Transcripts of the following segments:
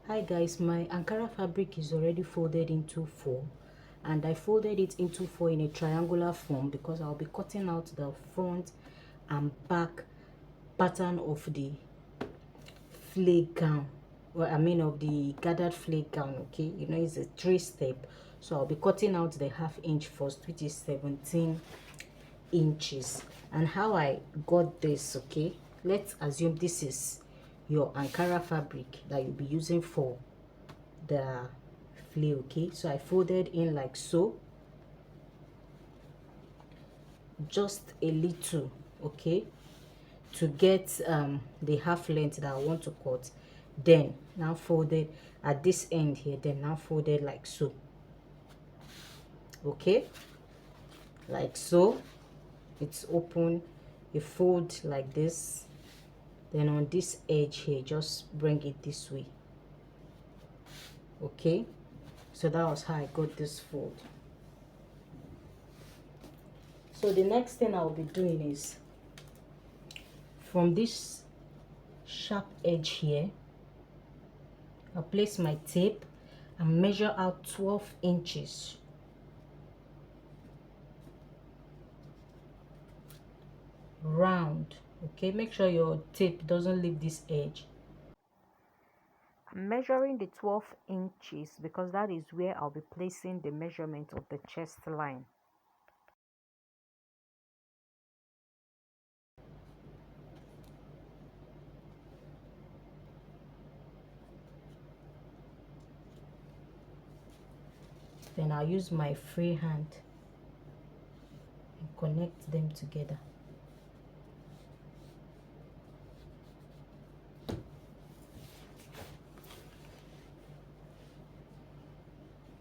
Hi guys, my Ankara fabric is already folded into four, and I folded it into four in a triangular form because I'll be cutting out the front and back pattern of the flake gown. Well, I mean of the gathered flake gown. Okay, you know it's a 3-step, so I'll be cutting out the 1/2 inch first, which is 17 inches. And how I got this, okay, let's assume this is your Ankara fabric that you'll be using for the flare. Okay, so I folded in like so, just a little, okay, to get the half length that I want to cut. Then now folded at this end here, then now folded like so, okay, like so. It's open, you fold like this, then on this edge here just bring it this way. Okay, so that was how I got this fold. So the next thing I'll be doing is from this sharp edge here, I'll place my tape and measure out 12 inches. Round, okay, make sure your tape doesn't leave this edge. I'm measuring the 12 inches because that is where I'll be placing the measurement of the chest line. Then I'll use my free hand and connect them together.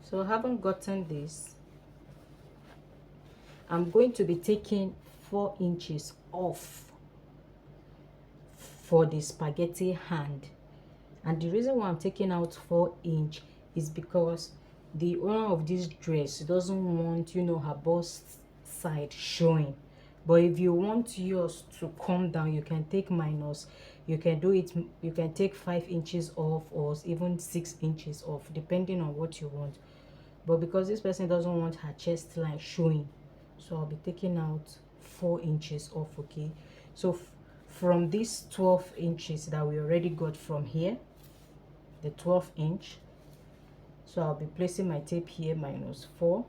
So having gotten this, I'm going to be taking 4 inches off for the spaghetti hand. And the reason why I'm taking out 4 inch is because the owner of this dress doesn't want, you know, her bust side showing. But if you want yours to come down, you can take minus, you can do it, you can take 5 inches off or even 6 inches off depending on what you want. But because this person doesn't want her chest line showing, so I'll be taking out 4 inches off. Okay, so from these 12 inches that we already got from here, the 12 inch, so I'll be placing my tape here minus 4,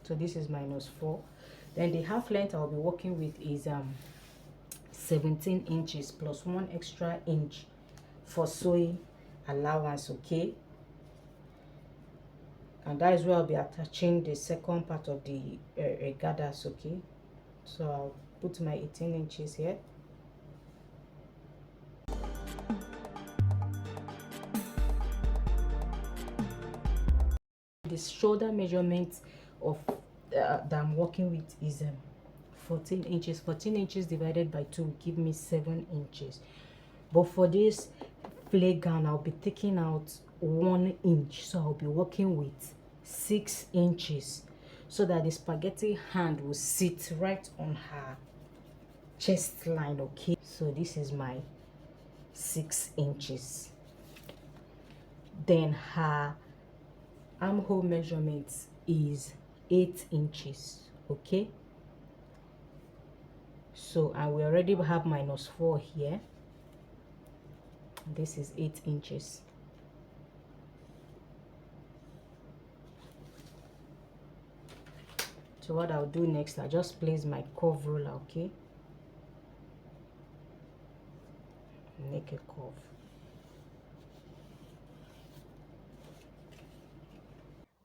so this is minus 4. Then the half length I'll be working with is 17 inches plus 1 extra inch for sewing allowance. Okay, and that is where I'll be attaching the second part of the gathers. Okay, so I'll put my 18 inches here. The shoulder measurement of that I'm working with is 14 inches. 14 inches divided by 2 will give me 7 inches. But for this flare gown, I'll be taking out 1 inch, so I'll be working with 6 inches so that the spaghetti hand will sit right on her chest line. Okay, so this is my 6 inches. Then her armhole measurement is 8 inches. Okay, so and we already have minus 4 here. This is 8 inches. So what I'll do next, I just place my curve ruler. Okay, make a curve.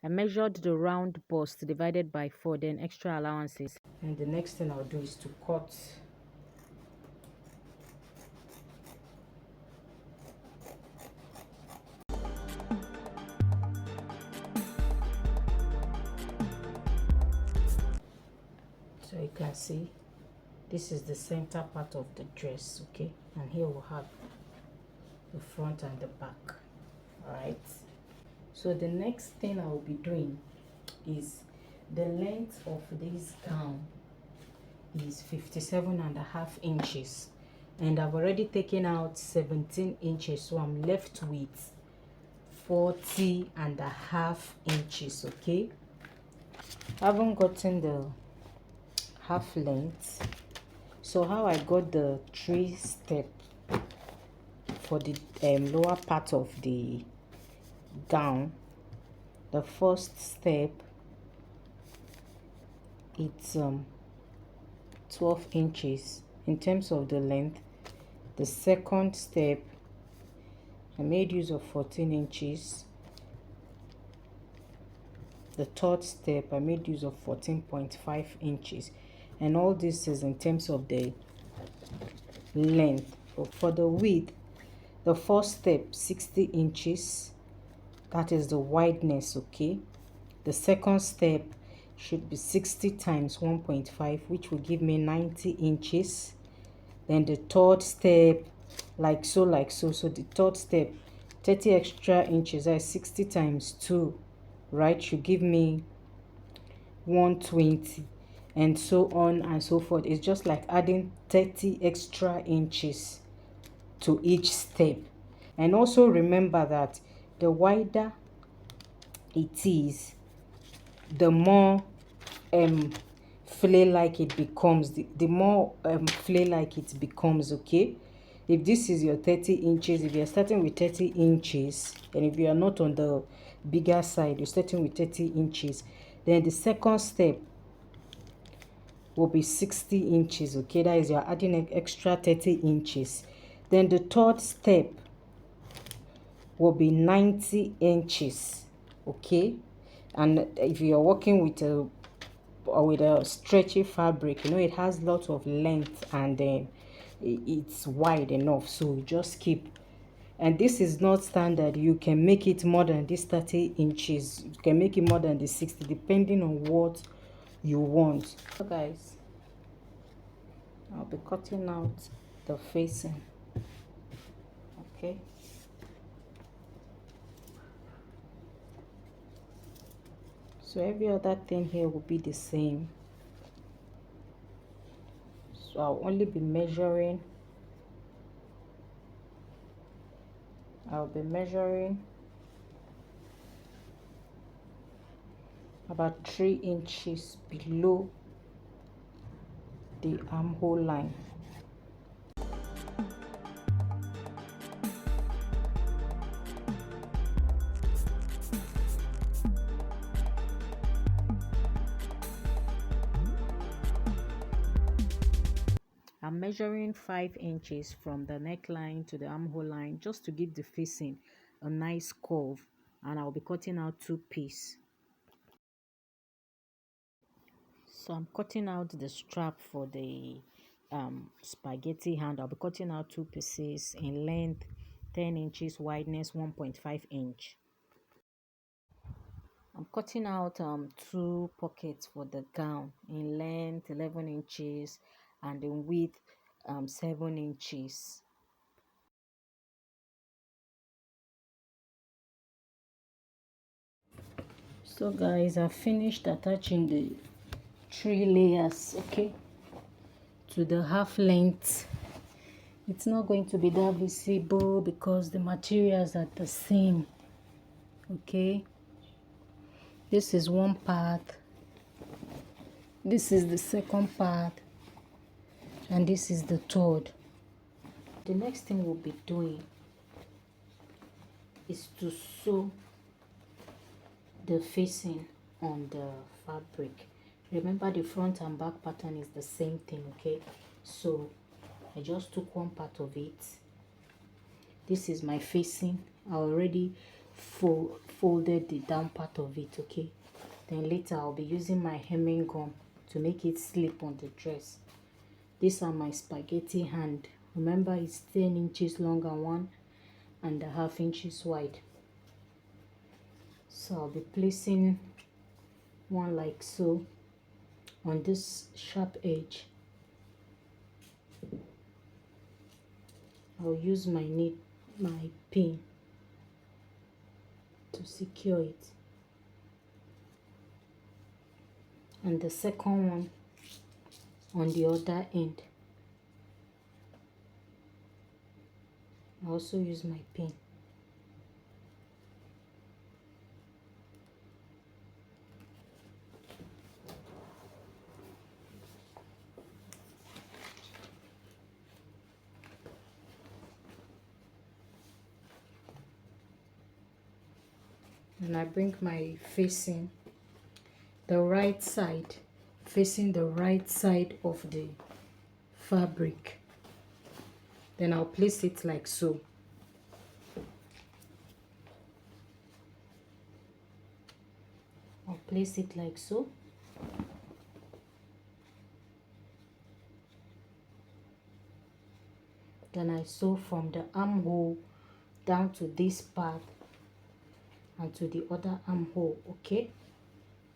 I measured the round bust divided by 4, then extra allowances. And the next thing I'll do is to cut so you can see this is the center part of the dress. Okay, and here we'll have the front and the back. All right, so the next thing I will be doing is the length of this gown is 57.5 inches, and I've already taken out 17 inches, so I'm left with 40.5 inches. Okay, I haven't gotten the half length. So how I got the 3-step for the lower part of the gown. The first step, it's 12 inches in terms of the length. The second step, I made use of 14 inches. The third step, I made use of 14.5 inches. And all this is in terms of the length. For the width, the first step, 60 inches. That is the wideness, okay? The second step should be 60 times 1.5, which will give me 90 inches. Then the third step, like so. So the third step, 30 extra inches, that's 60 times 2, right? Should give me 120, and so on and so forth. It's just like adding 30 extra inches to each step. And also remember that the wider it is, the more flare like it becomes, the more flare like it becomes. Okay, if this is your 30 inches, if you're starting with 30 inches, and if you are not on the bigger side, you're starting with 30 inches, then the second step will be 60 inches. Okay, that is, you're adding an extra 30 inches. Then the third step will be 90 inches. Okay, and if you're working with a stretchy fabric, you know, it has lots of length, and it's wide enough, so just keep. And this is not standard. You can make it more than this 30 inches. You can make it more than the 60, depending on what you want. So guys, I'll be cutting out the facing. Okay, so every other thing here will be the same. So I'll only be measuring, about 3 inches below the armhole line. I'm measuring 5 inches from the neckline to the armhole line, just to give the facing a nice curve, and I'll be cutting out 2 pieces. So I'm cutting out the strap for the spaghetti hand. I'll be cutting out 2 pieces in length 10 inches, wideness 1.5 inch. I'm cutting out 2 pockets for the gown in length 11 inches and in width 7 inches. So guys, I've finished attaching the 3 layers, okay, to the half length. It's not going to be that visible because the materials are the same. Okay, this is one part, this is the second part, and this is the third. The next thing we'll be doing is to sew the facing on the fabric. Remember, the front and back pattern is the same thing. Okay, so I just took one part of it. This is my facing. I already folded the down part of it. Okay, then later I'll be using my hemming gum to make it slip on the dress. These are my spaghetti hand. Remember, it's 10 inches long and 1.5 inches wide. So I'll be placing one like so on this sharp edge. I'll use my pin to secure it, and the second one on the other end. I also use my pin. and I bring my facing the right side, facing the right side of the fabric. Then I'll place it like so. I'll place it like so. Then I sew from the armhole down to this part and to the other armhole. Okay,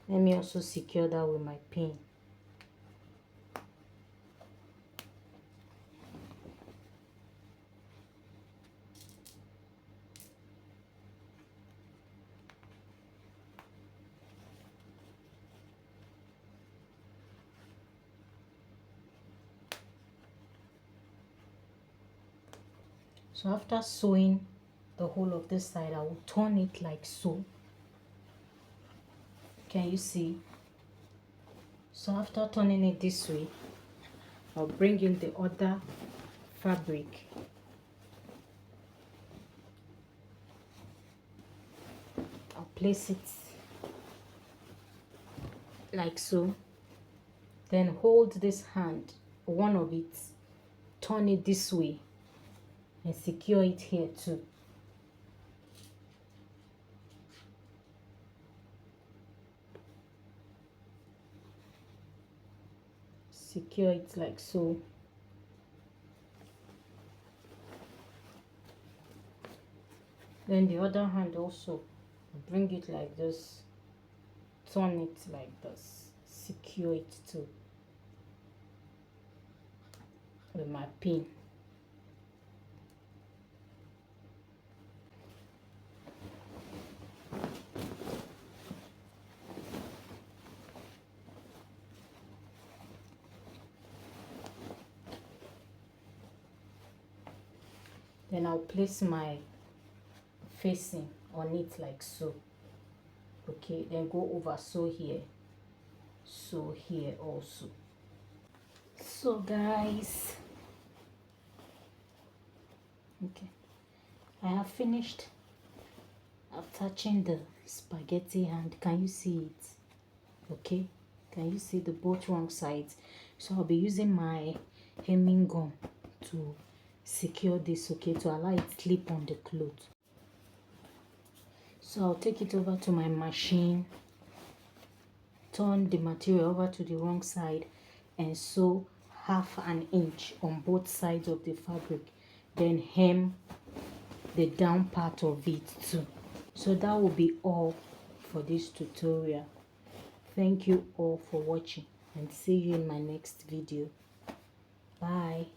let me also secure that with my pin. So after sewing the whole of this side, I will turn it like so. Can you see? So after turning it this way, I'll bring in the other fabric. I'll place it like so. Then hold this hand, one of it, turn it this way and secure it here too. Secure it like so. Then the other hand also, bring it like this, turn it like this, secure it too with my pin. Then I'll place my facing on it like so. Okay, then go over, sew here also. So guys, okay, I have finished attaching the spaghetti hand. Can you see it? Okay, can you see the both wrong sides? So I'll be using my hemming gun to secure this, okay, to allow it slip on the cloth. So I'll take it over to my machine, turn the material over to the wrong side and sew 1/2 inch on both sides of the fabric, then hem the down part of it too. So that will be all for this tutorial. Thank you all for watching and see you in my next video. Bye.